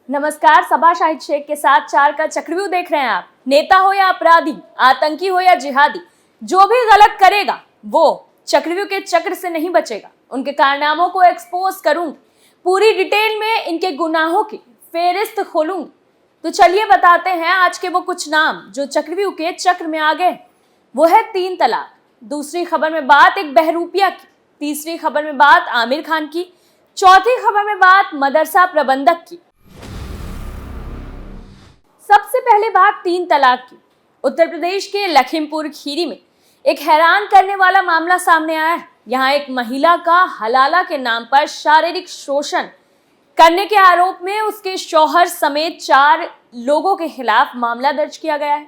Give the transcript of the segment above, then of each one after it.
नमस्कार, सबा शाहिद शेख के साथ 4 का चक्रव्यूह देख रहे हैं आप। नेता हो या अपराधी, आतंकी हो या जिहादी, जो भी गलत करेगा वो चक्रव्यूह के चक्र से नहीं बचेगा। उनके कारनामों को एक्सपोज करूंगी, पूरी डिटेल में इनके गुनाहों की फेहरिस्त खोलूंगी। तो चलिए बताते हैं आज के वो कुछ नाम जो चक्रव्यूह के चक्र में आ गए। वो है 3 तलाक। दूसरी खबर में बात एक बहरूपिया की। तीसरी खबर में बात आमिर खान की। चौथी खबर में बात मदरसा प्रबंधक की। सबसे पहले बात 3 तलाक की। उत्तर प्रदेश के लखीमपुर खीरी में एक हैरान करने वाला मामला सामने आया है। यहाँ एक महिला का हलाला के नाम पर शारीरिक शोषण करने के आरोप में उसके शौहर समेत 4 लोगों के खिलाफ मामला दर्ज किया गया है।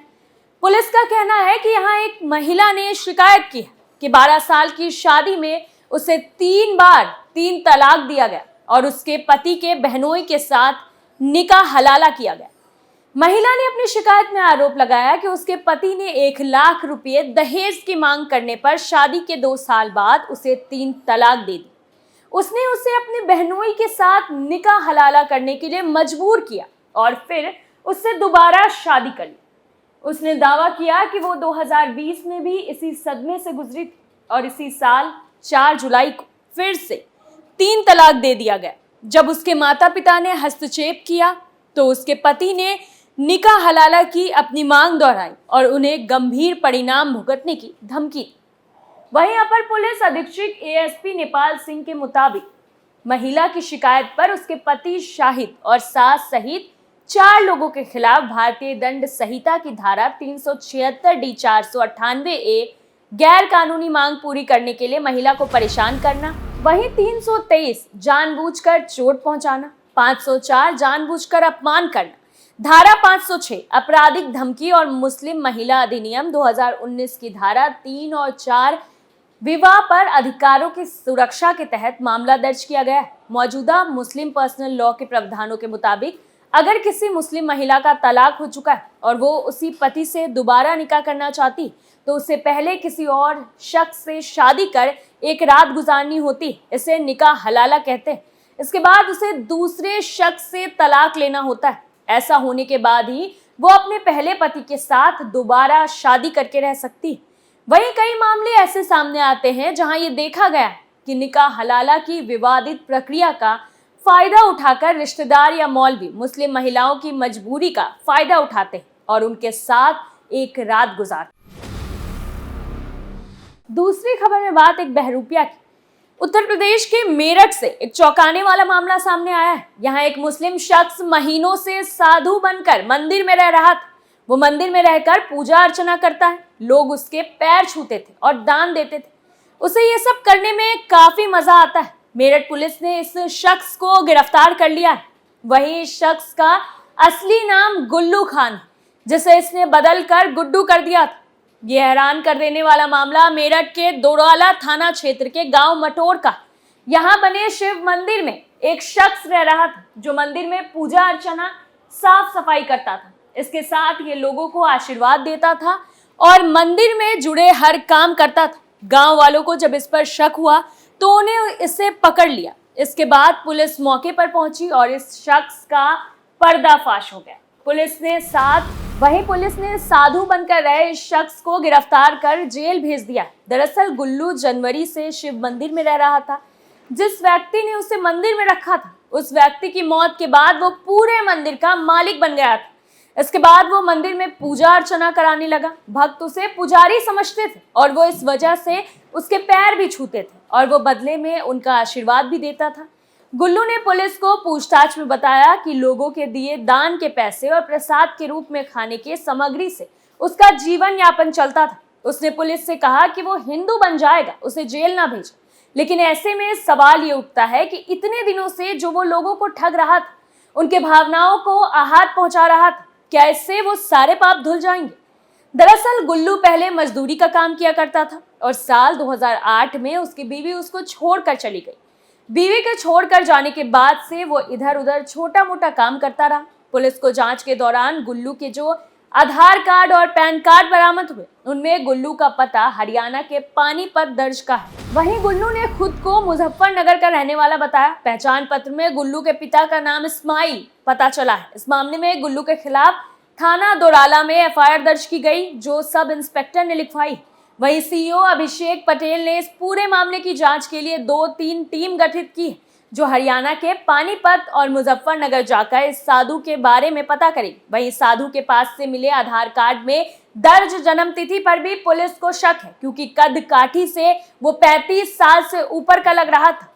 पुलिस का कहना है कि यहाँ एक महिला ने शिकायत की है कि 12 साल की शादी में उसे 3 बार 3 तलाक दिया गया और उसके पति के बहनोई के साथ निकाह हलाला किया गया। महिला ने अपनी शिकायत में आरोप लगाया कि उसके पति ने 1 लाख रुपए दहेज की मांग करने पर शादी के 2 साल बाद उसे 3 तलाक दे दी। उसने उसे अपनी बहनोई के साथ निकाह हलाला करने के लिए मजबूर किया और फिर उससे दोबारा शादी कर ली। उसने दावा किया कि वो 2020 में भी इसी सदमे से गुजरी थी और इसी साल 4 जुलाई को फिर से 3 तलाक दे दिया गया। जब उसके माता पिता ने हस्तक्षेप किया तो उसके पति ने निकाह हलाला की अपनी मांग दोहराई और उन्हें गंभीर परिणाम भुगतने की धमकी दी। वहीं अपर पुलिस अधीक्षक एएसपी नेपाल सिंह के मुताबिक महिला की शिकायत पर उसके पति शाहिद और सास सहित 4 लोगों के खिलाफ भारतीय दंड संहिता की धारा 376 डी 498 ए गैर कानूनी मांग पूरी करने के लिए महिला को परेशान करना, वहीं 323 जानबूझकर चोट पहुंचाना, 504 जानबूझकर अपमान करना, धारा 506 आपराधिक धमकी और मुस्लिम महिला अधिनियम 2019 की धारा 3 और 4 विवाह पर अधिकारों की सुरक्षा के तहत मामला दर्ज किया गया है। मौजूदा मुस्लिम पर्सनल लॉ के प्रावधानों के मुताबिक अगर किसी मुस्लिम महिला का तलाक हो चुका है और वो उसी पति से दोबारा निकाह करना चाहती तो उससे पहले किसी और शख्स से शादी कर एक रात गुजारनी होती। इसे निकाह हलाला कहते हैं। इसके बाद उसे दूसरे शख्स से तलाक लेना होता है। ऐसा होने के बाद ही वो अपने पहले पति के साथ दोबारा शादी करके रह सकती। वहीं कई मामले ऐसे सामने आते हैं जहां ये देखा गया है कि निकाह हलाला की विवादित प्रक्रिया का फायदा उठाकर रिश्तेदार या मौलवी मुस्लिम महिलाओं की मजबूरी का फायदा उठाते हैं और उनके साथ एक रात गुजारते। दूसरी खबर में बात एक बहरूपिया की। उत्तर प्रदेश के मेरठ से एक चौंकाने वाला मामला सामने आया है। यहाँ एक मुस्लिम शख्स महीनों से साधु बनकर मंदिर में रह रहा था। वो मंदिर में रहकर पूजा अर्चना करता है। लोग उसके पैर छूते थे और दान देते थे। उसे ये सब करने में काफी मजा आता है। मेरठ पुलिस ने इस शख्स को गिरफ्तार कर लिया है। वहीं इस शख्स का असली नाम गुल्लू खान है, जिसे इसने बदल कर गुड्डू कर दिया था। ये हैरान कर देने वाला मामला मेरठ के दोराला थाना क्षेत्र के गांव मटोर का। यहाँ बने शिव मंदिर में एक शख्स रह रहा था जो मंदिर में पूजा अर्चना साफ सफाई करता था। इसके साथ ये लोगों को आशीर्वाद देता था और मंदिर में जुड़े हर काम करता था। गांव वालों को जब इस पर शक हुआ तो उन्हें इसे पकड़ लिया। इसके बाद पुलिस मौके पर पहुंची और इस शख्स का पर्दाफाश हो गया। पुलिस ने साधु बनकर रहे इस शख्स को गिरफ्तार कर जेल भेज दिया। दरअसल गुल्लू जनवरी से शिव मंदिर में रह रहा था। जिस व्यक्ति ने उसे मंदिर में रखा था उस व्यक्ति की मौत के बाद वो पूरे मंदिर का मालिक बन गया था। इसके बाद वो मंदिर में पूजा अर्चना कराने लगा। भक्त उसे पुजारी समझते थे और वो इस वजह से उसके पैर भी छूते थे और वो बदले में उनका आशीर्वाद भी देता था। गुल्लू ने पुलिस को पूछताछ में बताया कि लोगों के दिए दान के पैसे और प्रसाद के रूप में खाने के सामग्री से उसका जीवन यापन चलता था। उसने पुलिस से कहा कि वो हिंदू बन जाएगा, उसे जेल ना भेजे। लेकिन ऐसे में सवाल ये उठता है कि इतने दिनों से जो वो लोगों को ठग रहा था, उनके भावनाओं को आहत पहुंचा रहा था, क्या इससे वो सारे पाप धुल जाएंगे? दरअसल गुल्लू पहले मजदूरी का काम किया करता था और साल 2008 में उसकी बीवी उसको छोड़कर चली गई। बीवी के छोड़कर जाने के बाद से वो इधर उधर छोटा मोटा काम करता रहा। पुलिस को जांच के दौरान गुल्लू के जो आधार कार्ड और पैन कार्ड बरामद हुए। उनमें गुल्लू का पता हरियाणा के पानीपत दर्ज का है। वहीं गुल्लू ने खुद को मुजफ्फरनगर का रहने वाला बताया। पहचान पत्र में गुल्लू के पिता का नाम इस्माइल पता चला है। इस मामले में गुल्लू के खिलाफ थाना दोराला में एफआईआर दर्ज की गई, जो सब इंस्पेक्टर ने लिखवाई। वहीं सीईओ अभिषेक पटेल ने इस पूरे मामले की जांच के लिए 2-3 टीम गठित की, जो हरियाणा के पानीपत और मुजफ्फरनगर जाकर इस साधु के बारे में पता करेगी। वहीं साधु के पास से मिले आधार कार्ड में दर्ज जन्म तिथि पर भी पुलिस को शक है, क्योंकि कद काठी से वो 35 साल से ऊपर का लग रहा था।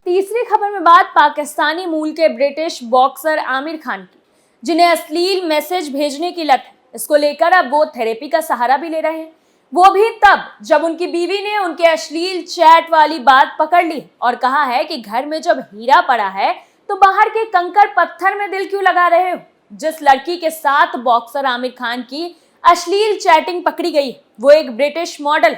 तीसरी खबर में बात पाकिस्तानी मूल के ब्रिटिश बॉक्सर आमिर खान की, जिन्हें अश्लील मैसेज भेजने की लत है। इसको लेकर अब वो थेरेपी का सहारा भी ले रहे हैं, वो भी तब जब उनकी बीवी ने उनके अश्लील चैट वाली बात पकड़ ली और कहा है कि घर में जब हीरा पड़ा है तो बाहर के कंकड़ पत्थर में दिल क्यों लगा रहे हो। जिस लड़की के साथ बॉक्सर आमिर खान की अश्लील चैटिंग पकड़ी गई वो एक ब्रिटिश मॉडल।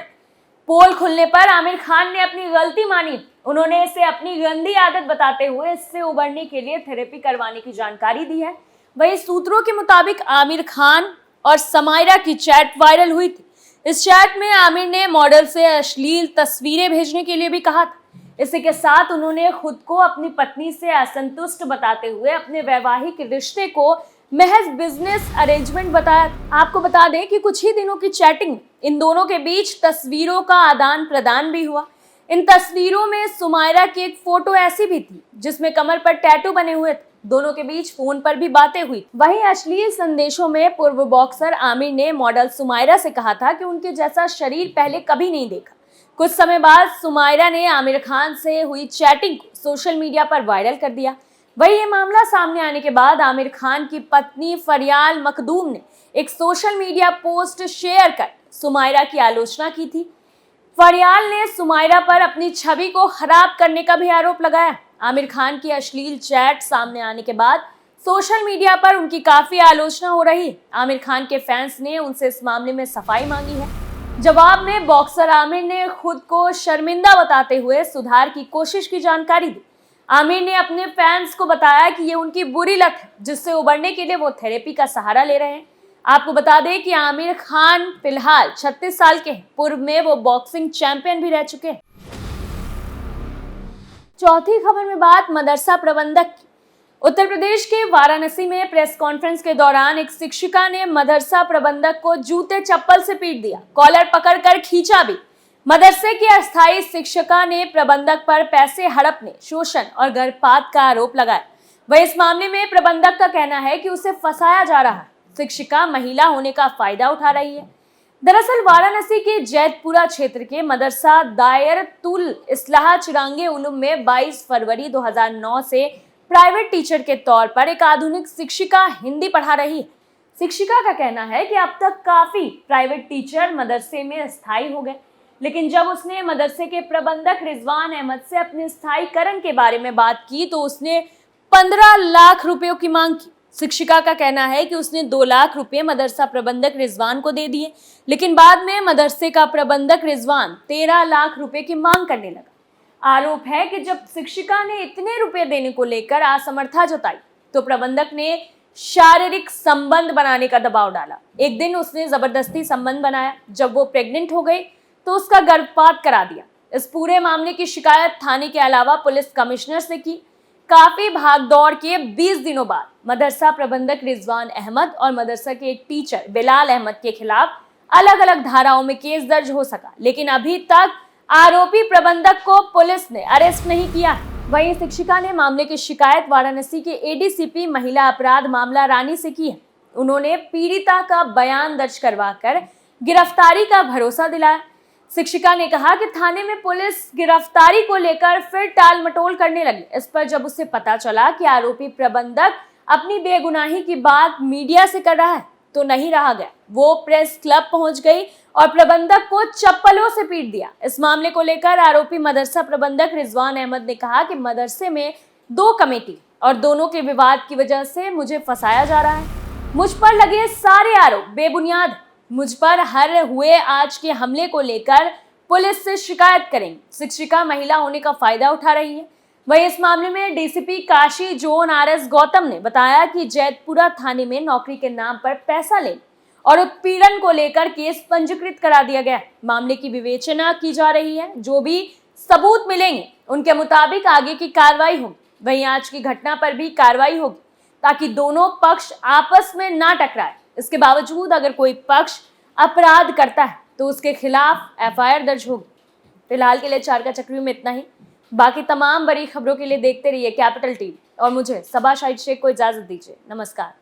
पोल खुलने पर आमिर खान ने अपनी गलती मानी। उन्होंने इसे अपनी गंदी आदत बताते हुए इससे उबरने के लिए थेरेपी करवाने की जानकारी दी है। वहीं सूत्रों के मुताबिक आमिर खान और समायरा की चैट वायरल हुई थी। इस चैट में आमिर ने मॉडल से अश्लील तस्वीरें भेजने के लिए भी कहा था। इसी के साथ उन्होंने खुद को अपनी पत्नी से असंतुष्ट बताते हुए अपने वैवाहिक रिश्ते को महज बिजनेस अरेंजमेंट बताया। आपको बता दें कि कुछ ही दिनों की चैटिंग इन दोनों के बीच तस्वीरों का आदान प्रदान भी हुआ। इन तस्वीरों में सुमायरा की एक फोटो ऐसी भी थी जिसमें कमर पर टैटू बने हुए थे। दोनों के बीच फोन पर भी बातें हुई। वहीं अश्लील संदेशों में पूर्व बॉक्सर आमिर ने मॉडल सुमायरा से कहा था कि उनके जैसा शरीर पहले कभी नहीं देखा। कुछ समय बाद सुमायरा ने आमिर खान से हुई चैटिंग को सोशल मीडिया पर वायरल कर दिया। वहीं ये मामला सामने आने के बाद आमिर खान की पत्नी फरियाल मखदूम ने एक सोशल मीडिया पोस्ट शेयर कर सुमायरा की आलोचना की थी। फरियाल ने सुमायरा पर अपनी छवि को खराब करने का भी आरोप लगाया। आमिर खान की अश्लील चैट सामने आने के बाद सोशल मीडिया पर उनकी काफी आलोचना हो रही है। आमिर खान के फैंस ने उनसे इस मामले में सफाई मांगी है। जवाब में बॉक्सर आमिर ने खुद को शर्मिंदा बताते हुए सुधार की कोशिश की जानकारी दी। आमिर ने अपने फैंस को बताया कि ये उनकी बुरी लत है, जिससे उबरने के लिए वो थेरेपी का सहारा ले रहे हैं। आपको बता दें कि आमिर खान फिलहाल 36 साल के हैं। पूर्व में वो बॉक्सिंग चैंपियन भी रह चुके हैं। चौथी खबर में बात मदरसा प्रबंधक की। उत्तर प्रदेश के वाराणसी में प्रेस कॉन्फ्रेंस के दौरान एक शिक्षिका ने मदरसा प्रबंधक को जूते चप्पल से पीट दिया, कॉलर पकड़कर खींचा भी। मदरसे की अस्थायी शिक्षिका ने प्रबंधक पर पैसे हड़पने, शोषण और गर्भपात का आरोप लगाया। वह इस मामले में प्रबंधक का कहना है कि उसे फंसाया जा रहा है। शिक्षिका महिला होने का फायदा उठा रही है। दरअसल वाराणसी के जैतपुरा क्षेत्र के मदरसा दायरतुल इस्लाह चिरांगे उलूम में 22 फरवरी 2009 से प्राइवेट टीचर के तौर पर एक आधुनिक शिक्षिका हिंदी पढ़ा रही है। शिक्षिका का कहना है कि अब तक काफी प्राइवेट टीचर मदरसे में स्थायी हो गए, लेकिन जब उसने मदरसे के प्रबंधक रिजवान अहमद से अपने स्थायीकरण के बारे में बात की तो उसने 15 लाख रुपयों की मांग की। शिक्षिका का कहना है कि उसने 2 लाख रुपए मदरसा प्रबंधक रिजवान को दे दिए, लेकिन बाद में मदरसे का प्रबंधक रिजवान 13 लाख रुपए की मांग करने लगा। आरोप है कि जब शिक्षिका ने इतने रुपए देने को लेकर असमर्थता जताई तो प्रबंधक ने शारीरिक संबंध बनाने का दबाव डाला। एक दिन उसने जबरदस्ती संबंध बनाया। जब वो प्रेग्नेंट हो गई तो उसका गर्भपात करा दिया। इस पूरे मामले की शिकायत थाने के अलावा पुलिस कमिश्नर से की। काफी भागदौड़ के 20 दिनों बाद मदरसा प्रबंधक रिजवान अहमद और मदरसा के एक टीचर बिलाल अहमद के खिलाफ अलग अलग धाराओं में केस दर्ज हो सका, लेकिन अभी तक आरोपी प्रबंधक को पुलिस ने अरेस्ट नहीं किया। वहीं शिक्षिका ने मामले की शिकायत वाराणसी के एडीसीपी महिला अपराध मामला रानी से की है। उन्होंने पीड़िता का बयान दर्ज करवाकर गिरफ्तारी का भरोसा दिलाया। शिक्षिका ने कहा कि थाने में पुलिस गिरफ्तारी को लेकर फिर टाल मटोल करने लगी। इस पर जब उसे पता चला कि आरोपी प्रबंधक अपनी बेगुनाही की बात मीडिया से कर रहा है तो नहीं रहा गया। वो प्रेस क्लब पहुंच गई और प्रबंधक को चप्पलों से पीट दिया। इस मामले को लेकर आरोपी मदरसा प्रबंधक रिजवान अहमद ने कहा कि मदरसे में 2 कमेटी और दोनों के विवाद की वजह से मुझे फंसाया जा रहा है। मुझ पर लगे सारे आरोप बेबुनियाद। मुझ पर हर हुए आज के हमले को लेकर पुलिस से शिकायत करेंगे। शिक्षिका महिला होने का फायदा उठा रही है। वहीं इस मामले में DCP Kashi zone RS Gautam ने बताया कि जैतपुरा थाने में नौकरी के नाम पर पैसा लेने और उत्पीड़न को लेकर केस पंजीकृत करा दिया गया है। मामले की विवेचना की जा रही है। जो भी सबूत मिलेंगे उनके मुताबिक आगे की कार्रवाई होगी। वहीं आज की घटना पर भी कार्रवाई होगी ताकि दोनों पक्ष आपस में ना टकराए। इसके बावजूद अगर कोई पक्ष अपराध करता है तो उसके खिलाफ एफआईआर दर्ज होगी। फिलहाल के लिए चार का चक्री में इतना ही। बाकी तमाम बड़ी खबरों के लिए देखते रहिए कैपिटल टीवी और मुझे सबा शाहिद शेख को इजाजत दीजिए। नमस्कार।